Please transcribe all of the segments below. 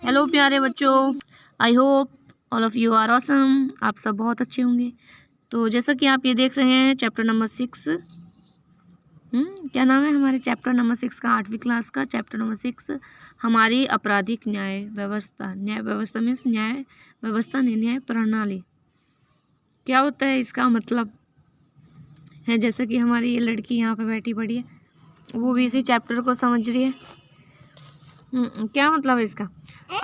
Hello प्यारे बच्चों, I hope all of you are awesome. आप सब बहुत अच्छे होंगे। तो जैसा कि आप ये देख रहे हैं चैप्टर नंबर 6, क्या नाम है हमारे चैप्टर नंबर 6 का, 8वीं क्लास का चैप्टर नंबर 6, हमारी आपराधिक न्याय व्यवस्था। न्याय व्यवस्था मीन्स न्याय व्यवस्था नहीं, न्याय प्रणाली। क्या होता है इसका मतलब है, जैसा कि हमारी ये लड़की यहाँ पे बैठी पड़ी है, वो भी इसी चैप्टर को समझ रही है। क्या मतलब है इसका?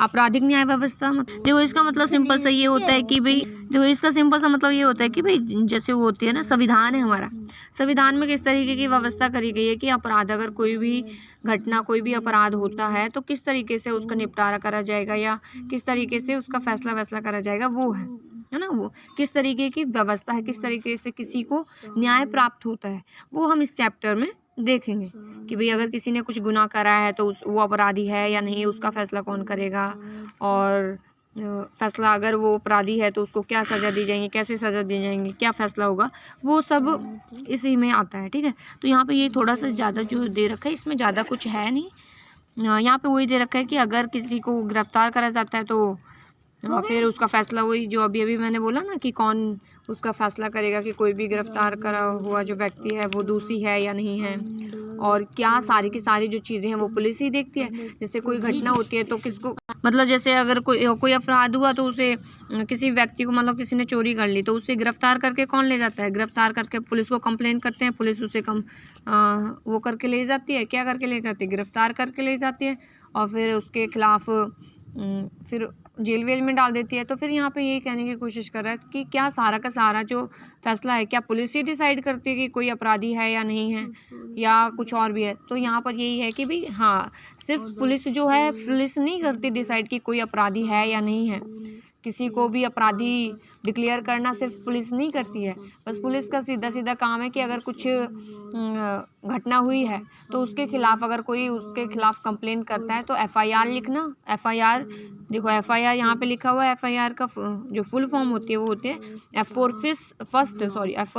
आपराधिक न्याय व्यवस्था देखो, इसका मतलब सिंपल सा ये होता है कि भाई, देखो इसका सिंपल सा मतलब ये होता है कि भाई जैसे वो होती है ना, संविधान है हमारा, संविधान में किस तरीके की व्यवस्था करी गई है कि अपराध, अगर कोई भी घटना, कोई भी अपराध होता है तो किस तरीके से उसका निपटारा करा जाएगा या किस तरीके से उसका फैसला करा जाएगा, वो है ना, वो किस तरीके की व्यवस्था है, किस तरीके से किसी को न्याय प्राप्त होता है, वो हम इस चैप्टर में देखेंगे कि भाई अगर किसी ने कुछ गुनाह करा है तो वो अपराधी है या नहीं, उसका फैसला कौन करेगा, और फैसला अगर वो अपराधी है तो उसको क्या सज़ा दी जाएगी, कैसे सज़ा दी जाएंगी, क्या फैसला होगा, वो सब इसी में आता है। ठीक है, तो यहाँ पे ये थोड़ा सा ज़्यादा जो दे रखा है, इसमें ज़्यादा कुछ है नहीं। यहाँ पे वही दे रखा है कि अगर किसी को गिरफ्तार करा जाता है तो फिर उसका फैसला, वही जो अभी अभी मैंने बोला ना कि कौन उसका फैसला करेगा कि कोई भी गिरफ्तार करा हुआ जो व्यक्ति है वो दोषी है या नहीं है, और क्या सारी की सारी जो चीज़ें हैं वो पुलिस ही देखती है। जैसे कोई घटना होती है तो किसको, मतलब जैसे अगर कोई अपराध हुआ तो उसे, किसी व्यक्ति को, मतलब किसी ने चोरी कर ली तो उसे गिरफ्तार करके कौन ले जाता है? गिरफ्तार करके पुलिस को कंप्लेन करते हैं, पुलिस उसे वो करके ले जाती है। क्या करके ले जाती है? गिरफ्तार करके ले जाती है, और फिर उसके खिलाफ फिर जेल वेल में डाल देती है। तो फिर यहाँ पे यही कहने की कोशिश कर रहा है कि क्या सारा का सारा जो फैसला है, क्या पुलिस ही डिसाइड करती है कि कोई अपराधी है या नहीं है, या कुछ और भी है? तो यहाँ पर यही है कि भाई हाँ, सिर्फ पुलिस जो है, पुलिस नहीं करती डिसाइड कि कोई अपराधी है या नहीं है। किसी को भी अपराधी डिक्लेयर करना सिर्फ पुलिस नहीं करती है। बस पुलिस का सीधा सीधा काम है कि अगर कुछ घटना हुई है तो उसके खिलाफ, अगर कोई उसके खिलाफ कंप्लेंट करता है तो एफआईआर लिखना। एफआईआर देखो, एफआईआर यहाँ पे लिखा हुआ है। एफआईआर का जो फुल फॉर्म होती है वो होती है एफ फॉर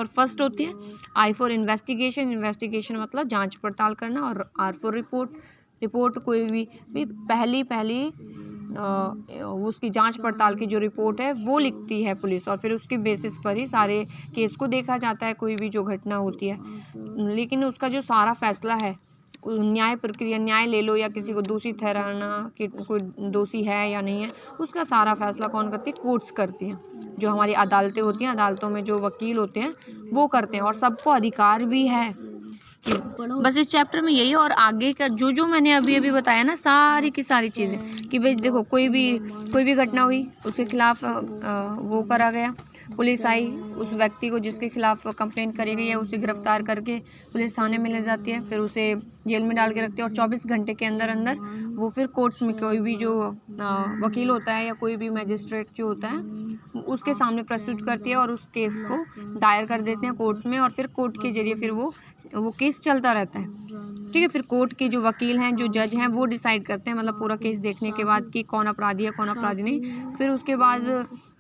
फर्स्ट होती है, आई फॉर इन्वेस्टिगेशन, इन्वेस्टिगेशन मतलब जांच पड़ताल करना, और आर फॉर रिपोर्ट कोई भी पहली उसकी जांच पड़ताल की जो रिपोर्ट है वो लिखती है पुलिस, और फिर उसके बेसिस पर ही सारे केस को देखा जाता है, कोई भी जो घटना होती है। लेकिन उसका जो सारा फैसला है, न्याय प्रक्रिया, न्याय ले लो या किसी को दोषी ठहराना कि कोई दोषी है या नहीं है, उसका सारा फैसला कौन करती है? कोर्ट्स करती हैं। जो हमारी अदालतें होती हैं, अदालतों में जो वकील होते हैं वो करते हैं, और सबको अधिकार भी है। बस इस चैप्टर में यही है, और आगे का जो मैंने अभी बताया ना, सारी की सारी चीज़ें कि भाई देखो, कोई भी घटना हुई, उसके खिलाफ वो करा गया, पुलिस आई, उस व्यक्ति को जिसके खिलाफ कंप्लेन करी गई है उसे गिरफ्तार करके पुलिस थाने में ले जाती है, फिर उसे जेल में डाल के रखती है, और 24 घंटे के अंदर अंदर वो फिर कोर्ट्स में, कोई भी जो वकील होता है या कोई भी मैजिस्ट्रेट जो होता है उसके सामने प्रस्तुत करती है, और उस केस को दायर कर देते हैं कोर्ट्स में, और फिर कोर्ट के जरिए फिर वो केस चलता रहता है। ठीक है, फिर कोर्ट के जो वकील हैं, जो जज हैं, वो डिसाइड करते हैं, मतलब पूरा केस देखने के बाद कि कौन अपराधी है, कौन अपराधी नहीं। फिर उसके बाद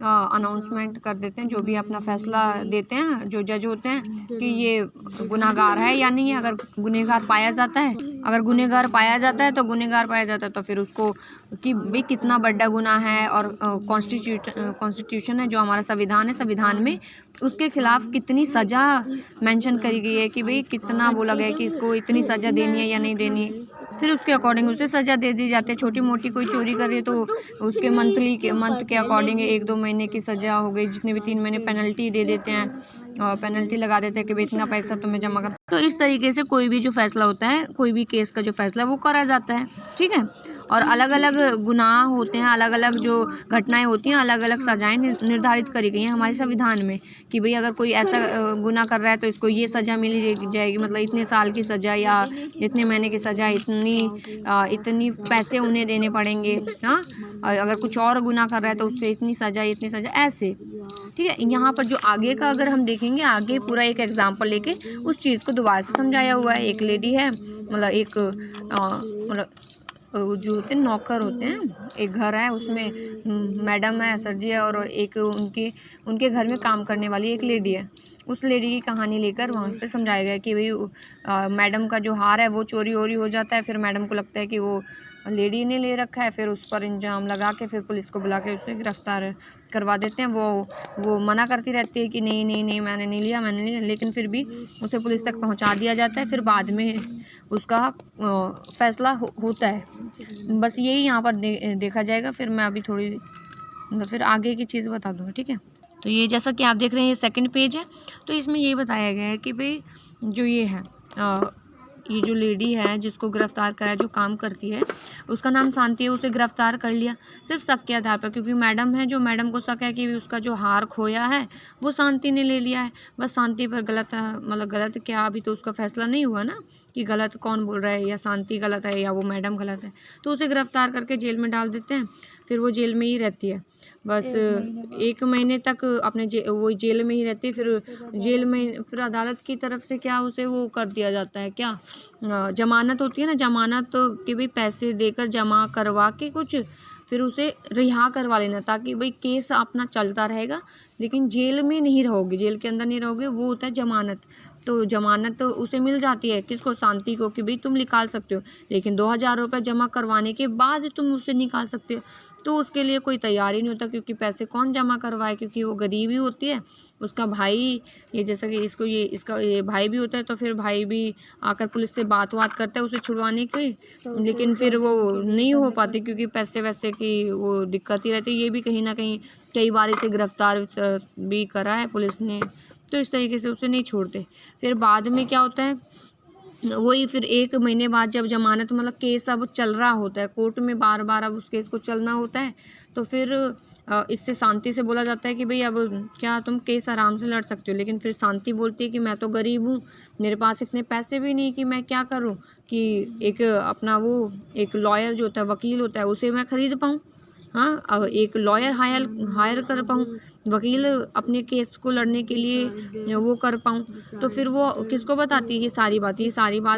अनाउंसमेंट कर देते हैं, जो भी अपना फैसला देते हैं जो जज होते हैं कि ये गुनहगार है या नहीं है। अगर गुनहगार पाया जाता है, तो फिर उसको कि भाई कितना बड़ा गुनाह है, और कॉन्स्टिट्यूशन है जो हमारा संविधान है, संविधान में उसके खिलाफ कितनी सज़ा मेंशन करी गई है कि भाई कितना बोला गया है कि इसको इतनी सज़ा देनी है या नहीं देनी है। फिर उसके अकॉर्डिंग उसे सज़ा दे दी जाती है। छोटी मोटी कोई चोरी कर रही है तो उसके मंथ के अकॉर्डिंग 1-2 महीने की सज़ा हो गई, जितने भी 3 महीने पेनल्टी दे देते हैं, और पेनल्टी लगा देते हैं कि भाई इतना पैसा तुम्हें जमा कर। तो इस तरीके से कोई भी जो फैसला होता है, कोई भी केस का जो फैसला वो करा जाता है। ठीक है, और अलग अलग गुनाह होते हैं, अलग अलग जो घटनाएं होती हैं, अलग अलग सजाएं निर्धारित करी गई हैं हमारे संविधान में कि भाई अगर कोई ऐसा गुनाह कर रहा है तो इसको ये सज़ा मिली जाएगी, मतलब इतने साल की सज़ा या इतने महीने की सज़ा, इतनी पैसे उन्हें देने पड़ेंगे। हाँ, अगर कुछ और गुनाह कर रहा है तो उससे इतनी सज़ा ऐसे। ठीक है, यहाँ पर जो आगे का अगर हम देखेंगे, आगे पूरा एक एग्जाम्पल लेके उस चीज़ को दोबारा से समझाया हुआ है। एक लेडी है, मतलब एक जो होते हैं नौकर होते हैं, एक घर है उसमें मैडम है, सर जी है, और एक उनके घर में काम करने वाली एक लेडी है। उस लेडी की कहानी लेकर वहाँ पे समझाया गया कि भाई मैडम का जो हार है वो चोरी हो जाता है। फिर मैडम को लगता है कि वो लेडी ने ले रखा है, फिर उस पर इल्ज़ाम लगा के फिर पुलिस को बुला के उसे गिरफ्तार करवा देते हैं। वो मना करती रहती है कि नहीं नहीं नहीं मैंने नहीं लिया, लेकिन फिर भी उसे पुलिस तक पहुंचा दिया जाता है। फिर बाद में उसका फैसला होता है। बस यही यहाँ पर देखा जाएगा। फिर मैं अभी थोड़ी फिर आगे की चीज़ बता दूँगी, ठीक है। तो ये जैसा कि आप देख रहे हैं ये सेकंड पेज है। तो इसमें ये बताया गया है कि भाई जो ये है ये जो लेडी है जिसको गिरफ्तार करा, जो काम करती है, उसका नाम शांति है, उसे गिरफ्तार कर लिया सिर्फ शक के आधार पर, क्योंकि मैडम है, जो मैडम को शक है कि उसका जो हार खोया है वो शांति ने ले लिया है। बस शांति पर गलत मतलब गलत क्या, अभी तो उसका फैसला नहीं हुआ ना कि गलत कौन बोल रहा है, या शांति गलत है या वो मैडम गलत है। तो उसे गिरफ्तार करके जेल में डाल देते हैं। फिर वो जेल में ही रहती है, बस 1 महीने तक अपने वो जेल में ही रहती है। फिर जेल में फिर अदालत की तरफ से क्या उसे वो कर दिया जाता है, क्या जमानत होती है ना, जमानत के भी पैसे देकर जमा करवा के कुछ फिर उसे रिहा करवा लेना, ताकि भाई केस अपना चलता रहेगा लेकिन जेल में नहीं रहोगे, जेल के अंदर नहीं रहोगे। वो होता है जमानत। तो जमानत उसे मिल जाती है, किसको, शांति को, कि भाई तुम निकाल सकते हो, लेकिन 2000 रुपये जमा करवाने के बाद तुम उसे निकाल सकते हो। तो उसके लिए कोई तैयार ही नहीं होता, क्योंकि पैसे कौन जमा करवाए, क्योंकि वो गरीब ही होती है। उसका भाई, ये जैसा कि इसका भाई भी होता है, तो फिर भाई भी आकर पुलिस से बात करता है उसे छुड़वाने की, लेकिन फिर वो नहीं हो पाती क्योंकि पैसे वैसे की वो दिक्कत ही रहती है। ये भी कहीं ना कहीं कई बार इसे गिरफ्तार भी करा है पुलिस ने, तो इस तरीके से उसे नहीं छोड़ते। फिर बाद में क्या होता है, वही फिर 1 महीने बाद जब जमानत मतलब केस अब चल रहा होता है कोर्ट में, बार बार अब उस केस को चलना होता है, तो फिर इससे शांति से बोला जाता है कि भाई अब क्या तुम केस आराम से लड़ सकते हो। लेकिन फिर शांति बोलती है कि मैं तो गरीब हूँ, मेरे पास इतने पैसे भी नहीं कि मैं क्या करूँ कि एक अपना वो एक लॉयर जो होता है, वकील होता है, उसे मैं ख़रीद पाऊँ। हाँ, अब एक लॉयर हायर कर पाऊँ, वकील अपने केस को लड़ने के लिए वो कर पाऊँ। तो फिर वो किसको बताती है ये सारी बात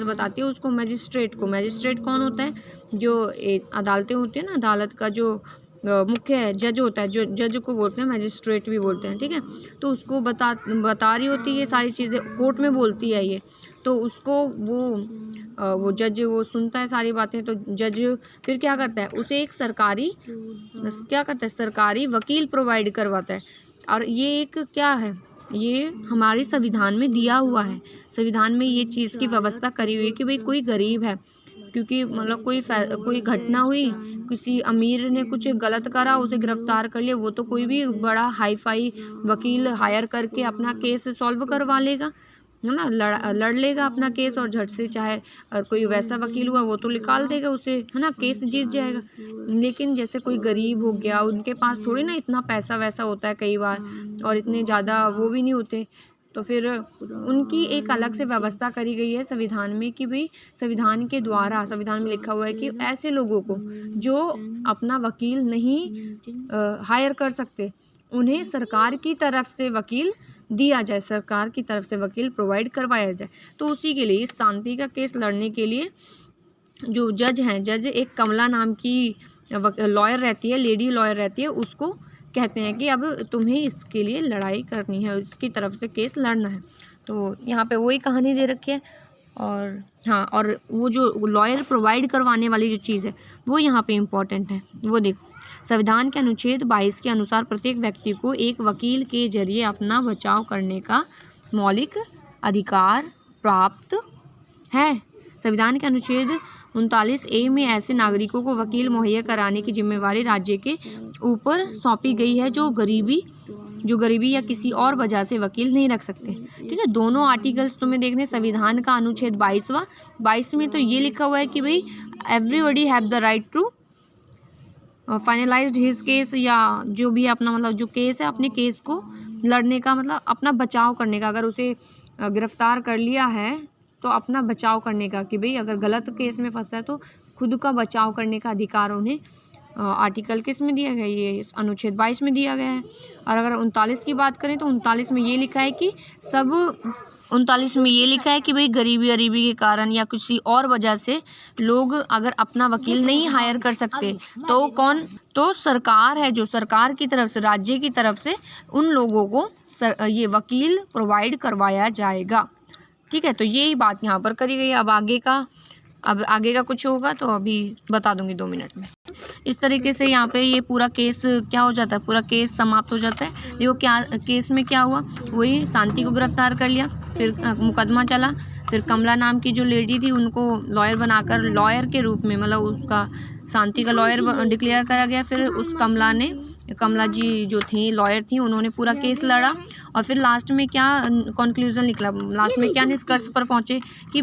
बताती है उसको, मजिस्ट्रेट को। मजिस्ट्रेट कौन होता है, जो अदालतें होती है ना, अदालत का जो मुख्य जज होता है, जो जज को बोलते हैं मजिस्ट्रेट भी बोलते हैं, ठीक है। तो उसको बता रही होती है ये सारी चीज़ें, कोर्ट में बोलती है ये। तो उसको वो जज वो सुनता है सारी बातें। तो जज फिर क्या करता है, उसे एक सरकारी वकील प्रोवाइड करवाता है। और ये एक क्या है, ये हमारे संविधान में दिया हुआ है। संविधान में ये चीज़ की व्यवस्था करी हुई है कि भाई कोई गरीब है, क्योंकि मतलब कोई घटना हुई, किसी अमीर ने कुछ गलत करा, उसे गिरफ्तार कर लिया, वो तो कोई भी बड़ा हाई फाई वकील हायर करके अपना केस सॉल्व करवा लेगा, है ना, लड़ लेगा अपना केस और झट से। चाहे और कोई वैसा वकील हुआ वो तो निकाल देगा उसे, है ना, केस जीत जाएगा। लेकिन जैसे कोई गरीब हो गया, उनके पास थोड़ी ना इतना पैसा वैसा होता है कई बार, और इतने ज़्यादा वो भी नहीं होते, तो फिर उनकी एक अलग से व्यवस्था करी गई है संविधान में कि भाई संविधान के द्वारा, संविधान में लिखा हुआ है कि ऐसे लोगों को जो अपना वकील नहीं हायर कर सकते, उन्हें सरकार की तरफ से वकील दिया जाए, सरकार की तरफ से वकील प्रोवाइड करवाया जाए। तो उसी के लिए इस शांति का केस लड़ने के लिए जो जज हैं, जज एक कमला नाम की लॉयर रहती है, लेडी लॉयर रहती है, उसको कहते हैं कि अब तुम्हें इसके लिए लड़ाई करनी है, इसकी तरफ से केस लड़ना है। तो यहाँ पे वही कहानी दे रखी है। और हाँ, और वो जो लॉयर प्रोवाइड करवाने वाली जो चीज़ है वो यहाँ पे इम्पॉर्टेंट है। वो देखो, संविधान के अनुच्छेद 22 के अनुसार प्रत्येक व्यक्ति को एक वकील के जरिए अपना बचाव करने का मौलिक अधिकार प्राप्त है। संविधान के अनुच्छेद 39A में ऐसे नागरिकों को वकील मुहैया कराने की जिम्मेवारी राज्य के ऊपर सौंपी गई है जो गरीबी या किसी और वजह से वकील नहीं रख सकते। ठीक है, दोनों आर्टिकल्स तुम्हें देखने, संविधान का अनुच्छेद 22 में तो ये लिखा हुआ है कि भाई everybody have the right to finalised his case, या जो भी अपना मतलब जो केस है अपने केस को लड़ने का, मतलब अपना बचाव करने का। अगर उसे गिरफ्तार कर लिया है तो अपना बचाव करने का, कि भाई अगर गलत केस में फंसा है तो खुद का बचाव करने का अधिकार उन्हें आर्टिकल किस में दिया गया, ये अनुच्छेद 22 में दिया गया है। और अगर 39 की बात करें तो 39 में ये लिखा है कि 39 में ये लिखा है कि भाई गरीबी के कारण या किसी और वजह से लोग अगर अपना वकील नहीं हायर कर सकते तो तो सरकार है, जो सरकार की तरफ से, राज्य की तरफ से उन लोगों को ये वकील प्रोवाइड करवाया जाएगा। ठीक है, तो यही बात यहाँ पर करी गई। अब अब आगे का कुछ होगा तो अभी बता दूंगी 2 मिनट में। इस तरीके से यहाँ पे ये पूरा केस क्या हो जाता है, पूरा केस समाप्त हो जाता है। देखो क्या केस में क्या हुआ, वही शांति को गिरफ्तार कर लिया, फिर मुकदमा चला, फिर कमला नाम की जो लेडी थी उनको लॉयर बनाकर, लॉयर के रूप में मतलब उसका शांति का लॉयर डिक्लेयर करा गया। फिर उस कमला जी जो थी लॉयर थी, उन्होंने पूरा केस लड़ा और फिर लास्ट में क्या कंक्लूजन निकला, लास्ट में क्या निष्कर्ष पर पहुंचे कि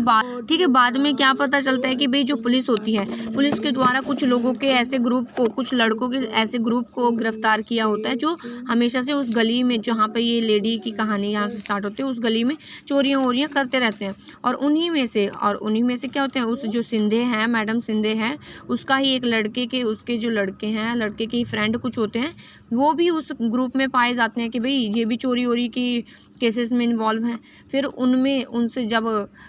ठीक है, बाद में क्या पता चलता है कि भाई जो पुलिस होती है, पुलिस के द्वारा कुछ लोगों के ऐसे ग्रुप को, कुछ लड़कों के ऐसे ग्रुप को गिरफ्तार किया होता है जो हमेशा से उस गली में, जहाँ पे ये लेडी की कहानी यहाँ से स्टार्ट होती है, उस गली में चोरियाँ वोरियाँ करते रहते हैं। और उन्हीं में से क्या होते हैं, उस जो सिंधे हैं, मैडम सिंधे हैं, उसका ही एक लड़के के, उसके जो लड़के हैं, लड़के के ही फ्रेंड कुछ होते हैं, वो भी उस ग्रुप में पाए जाते हैं कि भाई ये भी चोरी वोरी की केसेस में इन्वॉल्व हैं। फिर उनसे जब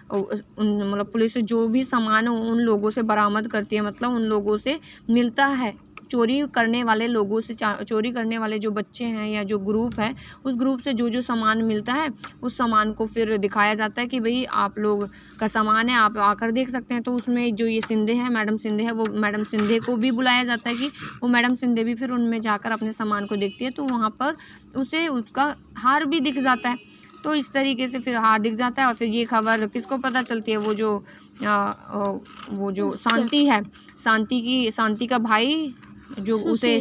मतलब पुलिस जो भी सामान उन लोगों से बरामद करती है, मतलब उन लोगों से मिलता है, चोरी करने वाले लोगों से, चोरी करने वाले जो बच्चे हैं या जो ग्रुप है, उस ग्रुप से जो सामान मिलता है, उस सामान को फिर दिखाया जाता है कि भाई आप लोग का सामान है, आप आकर देख सकते हैं। तो उसमें जो ये सिंधे हैं, मैडम सिंधे है, वो मैडम सिंधे को भी बुलाया जाता है कि वो मैडम सिंधे भी फिर उनमें जाकर अपने सामान को देखती है। तो वहाँ पर उसे उसका हार भी दिख जाता है। तो इस तरीके से फिर हार दिख जाता है और फिर ये खबर किसको पता चलती है, वो जो शांति है, शांति का भाई जो उसे,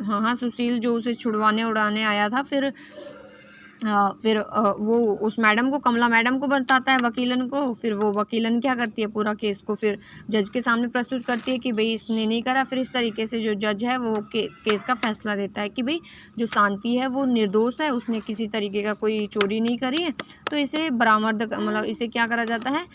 हाँ सुशील, जो उसे छुड़वाने उड़ाने आया था। फिर वो उस मैडम को, कमला मैडम को बताता है, वकीलन को। फिर वो वकीलन क्या करती है, पूरा केस को फिर जज के सामने प्रस्तुत करती है कि भाई इसने नहीं करा। फिर इस तरीके से जो जज है वो केस का फैसला देता है कि भाई जो शांति है वो निर्दोष है, उसने किसी तरीके का कोई चोरी नहीं करी है। तो इसे बरामद, मतलब इसे क्या करा जाता है,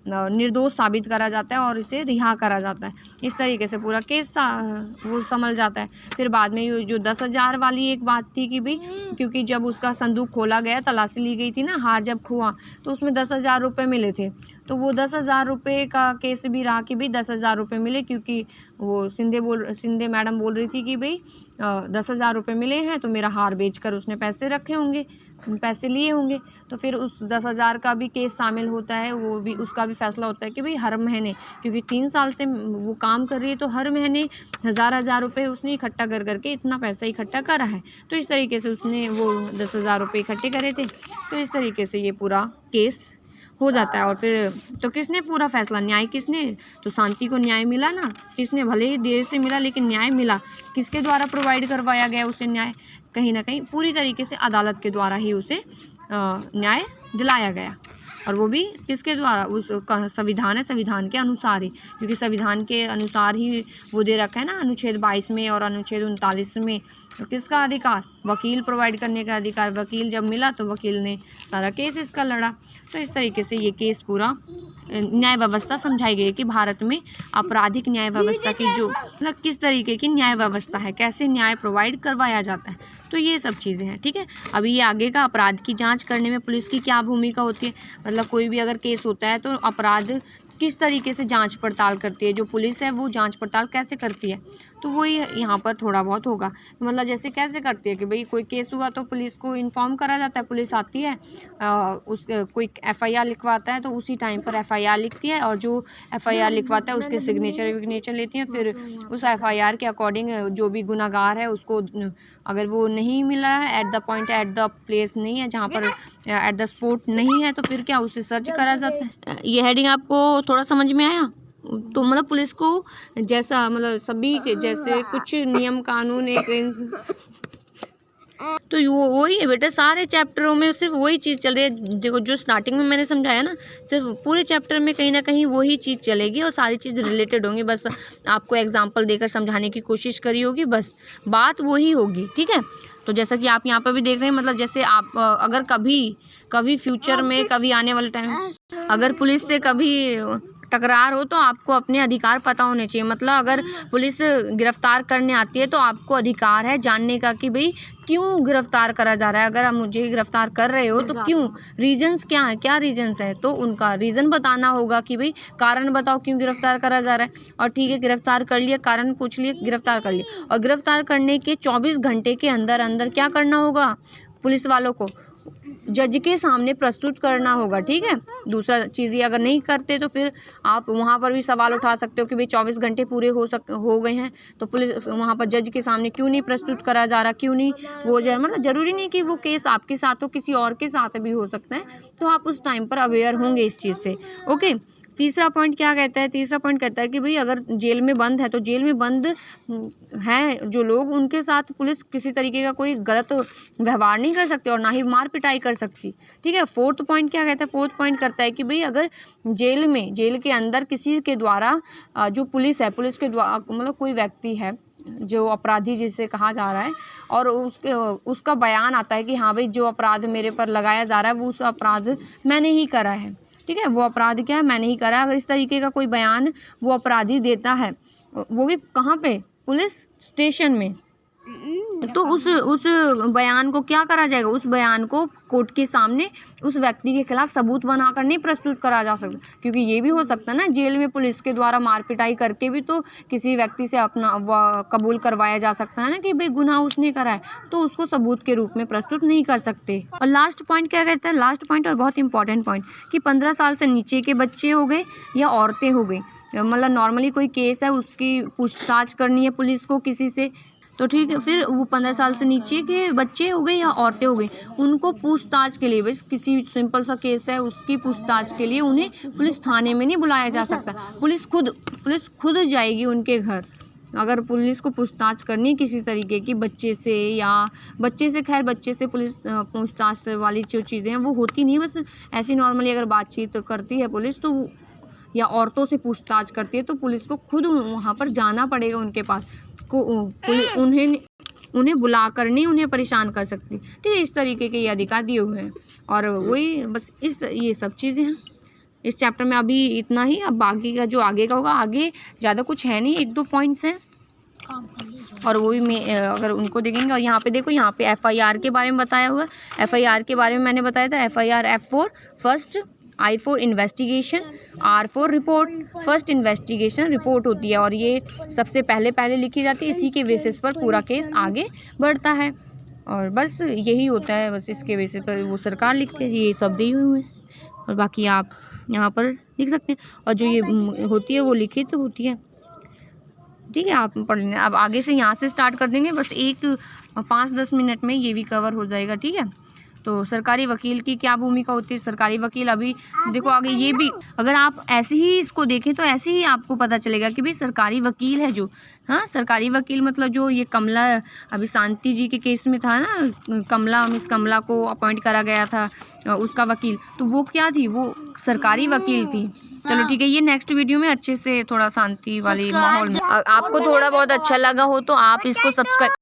निर्दोष साबित करा जाता है और इसे रिहा करा जाता है। इस तरीके से पूरा केस वो संभल जाता है। फिर बाद में जो 10,000 वाली एक बात थी कि भाई, क्योंकि जब उसका संदूक खोला गया, तलाशी ली गई थी ना, हार जब हुआ तो उसमें 10,000 रुपये मिले थे। तो वो 10,000 रुपये का केस भी रहा कि भाई 10,000 रुपये मिले, क्योंकि वो सिंधे मैडम बोल रही थी कि भाई 10,000 रुपये मिले हैं, तो मेरा हार बेचकर उसने पैसे रखे होंगे, पैसे लिए होंगे। तो फिर उस 10,000 का भी केस शामिल होता है, वो भी, उसका भी फैसला होता है कि भाई हर महीने, क्योंकि 3 साल से वो काम कर रही है, तो हर महीने हज़ार रुपये उसने इकट्ठा कर करके इतना पैसा इकट्ठा करा है। तो इस तरीके से उसने वो 10,000 रुपये इकट्ठे करे थे। तो इस तरीके से ये पूरा केस हो जाता है। और फिर तो किसने पूरा फैसला, न्याय किसने, तो शांति को न्याय मिला ना, किसने, भले ही देर से मिला लेकिन न्याय मिला। किसके द्वारा प्रोवाइड करवाया गया उसे न्याय, कहीं ना कहीं पूरी तरीके से अदालत के द्वारा ही उसे न्याय दिलाया गया। और वो भी किसके द्वारा, उसका संविधान है, संविधान के अनुसार ही, क्योंकि संविधान के अनुसार ही वो दे रखा है ना, अनुच्छेद 22 में और अनुच्छेद 39 में। तो किसका अधिकार, वकील प्रोवाइड करने का अधिकार। वकील जब मिला तो वकील ने सारा केस इसका लड़ा। तो इस तरीके से ये केस पूरा न्याय व्यवस्था समझाई गई है कि भारत में आपराधिक न्याय व्यवस्था की जो, मतलब किस तरीके की न्याय व्यवस्था है, कैसे न्याय प्रोवाइड करवाया जाता है। तो ये सब चीज़ें हैं, ठीक है। अभी ये आगे का, अपराध की जांच करने में पुलिस की क्या भूमिका होती है, मतलब कोई भी अगर केस होता है तो अपराध किस तरीके से जांच पड़ताल करती है, जो पुलिस है वो जांच पड़ताल कैसे करती है, तो वही यहाँ पर थोड़ा बहुत होगा। मतलब जैसे कैसे करती है कि भाई कोई केस हुआ तो पुलिस को इन्फॉर्म करा जाता है, पुलिस आती है, कोई FIR लिखवाता है तो उसी टाइम पर FIR लिखती है, और जो FIR लिखवाता है उसके सिग्नेचर लेती है। फिर उस FIR के अकॉर्डिंग जो भी गुनाहगार है उसको, अगर वो नहीं मिल रहा है एट द प्लेस नहीं है, जहाँ पर एट द स्पॉट नहीं है, तो फिर क्या, उसे सर्च करा जाता है। ये हेडिंग आपको थोड़ा समझ में आया? तो मतलब पुलिस को जैसा, मतलब सभी के जैसे कुछ नियम कानून एक, तो वही है बेटा, सारे चैप्टरों में सिर्फ वही चीज़ चल रही है। देखो जो स्टार्टिंग में मैंने समझाया ना, सिर्फ पूरे चैप्टर में कहीं ना कहीं वही चीज़ चलेगी और सारी चीज़ रिलेटेड होंगी। बस आपको एग्जांपल देकर समझाने की कोशिश करी होगी, बस बात वही होगी, ठीक है। तो जैसा कि आप यहाँ पर भी देख रहे हैं, मतलब जैसे आप अगर कभी फ्यूचर में, कभी आने वाले टाइम अगर पुलिस से कभी टकरार हो तो आपको अपने अधिकार पता होने चाहिए। मतलब अगर पुलिस गिरफ्तार करने आती है तो आपको अधिकार है जानने का कि भाई क्यों गिरफ्तार करा जा रहा है। अगर आप मुझे गिरफ्तार कर रहे हो तो क्यों, रीजंस क्या है, क्या रीजंस है, तो उनका रीज़न बताना होगा कि भाई कारण बताओ क्यों गिरफ्तार करा जा रहा है। और ठीक है, गिरफ्तार कर लिया, कारण पूछ लिए, गिरफ्तार कर लिया, और गिरफ्तार करने के 24 घंटे के अंदर अंदर क्या करना होगा पुलिस वालों को, जज के सामने प्रस्तुत करना होगा, ठीक है। दूसरा चीज़ ये अगर नहीं करते तो फिर आप वहाँ पर भी सवाल उठा सकते हो कि भाई 24 घंटे पूरे हो गए हैं तो पुलिस वहाँ पर जज के सामने क्यों नहीं प्रस्तुत करा जा रहा, क्यों नहीं वो मतलब ज़रूरी नहीं कि वो केस आपके साथ हो, किसी और के साथ भी हो सकता है, तो आप उस टाइम पर अवेयर होंगे इस चीज़ से। ओके, तीसरा पॉइंट क्या कहता है? तीसरा पॉइंट कहता है कि भाई अगर जेल में बंद है तो जेल में बंद हैं जो लोग, उनके साथ पुलिस किसी तरीके का कोई गलत व्यवहार नहीं कर सकती और ना ही मार पिटाई कर सकती, ठीक है। फोर्थ पॉइंट क्या कहता है? फोर्थ पॉइंट करता है कि भाई अगर जेल के अंदर किसी के द्वारा जो पुलिस के द्वारा मतलब कोई व्यक्ति है जो अपराधी जिसे कहा जा रहा है और उसका बयान आता है कि हाँ भाई जो अपराध मेरे पर लगाया जा रहा है वो उस अपराध मैंने ही करा है, ठीक है, वो अपराध क्या है मैंने ही करा। अगर इस तरीके का कोई बयान वो अपराधी देता है, वो भी कहाँ पे? पुलिस स्टेशन में, तो उस बयान को क्या करा जाएगा? उस बयान को कोर्ट के सामने उस व्यक्ति के खिलाफ सबूत बनाकर नहीं प्रस्तुत करा जा सकता, क्योंकि ये भी हो सकता है ना जेल में पुलिस के द्वारा मार पिटाई करके भी तो किसी व्यक्ति से अपना कबूल करवाया जा सकता है ना कि भाई गुनाह उसने करा है, तो उसको सबूत के रूप में प्रस्तुत नहीं कर सकते। और लास्ट पॉइंट क्या कहता है? लास्ट पॉइंट और बहुत इंपॉर्टेंट पॉइंट कि 15 साल से नीचे के बच्चे हो गए या औरतें हो गई, मतलब नॉर्मली कोई केस है उसकी पूछताछ करनी है पुलिस को किसी से, तो ठीक है, फिर वो 15 साल से नीचे के बच्चे हो गए या औरतें हो गई, उनको पूछताछ के लिए, बस किसी सिंपल सा केस है उसकी पूछताछ के लिए उन्हें पुलिस थाने में नहीं बुलाया जा सकता, पुलिस खुद जाएगी उनके घर। अगर पुलिस को पूछताछ करनी किसी तरीके की बच्चे से पुलिस पूछताछ वाली जो चीज़ें हैं वो होती नहीं, बस ऐसी नॉर्मली अगर बातचीत करती है पुलिस तो या औरतों से पूछताछ करती है तो पुलिस को खुद वहाँ पर जाना पड़ेगा उनके पास को, उन्हें बुलाकर नहीं उन्हें परेशान कर सकती, ठीक है। इस तरीके के ये अधिकार दिए हुए हैं और वही बस ये सब चीज़ें हैं इस चैप्टर में। अभी इतना ही, अब बाकी का जो आगे का होगा, आगे ज़्यादा कुछ है नहीं, 1-2 पॉइंट्स हैं और वो भी मैं अगर उनको देखेंगे। और यहाँ पे देखो, यहाँ पे FIR के बारे में बताया हुआ है। FIR के बारे में मैंने बताया था, FIR F4 first, I for investigation, R for report. First investigation report होती है और ये सबसे पहले लिखी जाती है, इसी के बेसिस पर पूरा केस आगे बढ़ता है और बस यही होता है, बस इसके बेसिस पर वो सरकार लिखती है। ये सब दिए हुए हैं और बाकी आप यहाँ पर लिख सकते हैं और जो ये होती है वो लिखित होती है, ठीक है, आप पढ़ लेंगे। अब आगे से यहाँ से स्टार्ट कर देंगे, बस 5-10 मिनट में ये भी कवर हो जाएगा, ठीक है। तो सरकारी वकील की क्या भूमिका होती है? सरकारी वकील, अभी देखो आगे ये भी, अगर आप ऐसे ही इसको देखें तो ऐसे ही आपको पता चलेगा कि भाई सरकारी वकील है जो, हाँ, सरकारी वकील मतलब जो ये कमला, अभी शांति जी के केस में था ना, मिस कमला को अपॉइंट करा गया था उसका वकील, तो वो क्या थी? वो सरकारी वकील थी। चलो ठीक है, ये नेक्स्ट वीडियो में अच्छे से थोड़ा शांति वाली माहौल में, आपको थोड़ा बहुत अच्छा लगा हो तो आप इसको सब्सक्राइब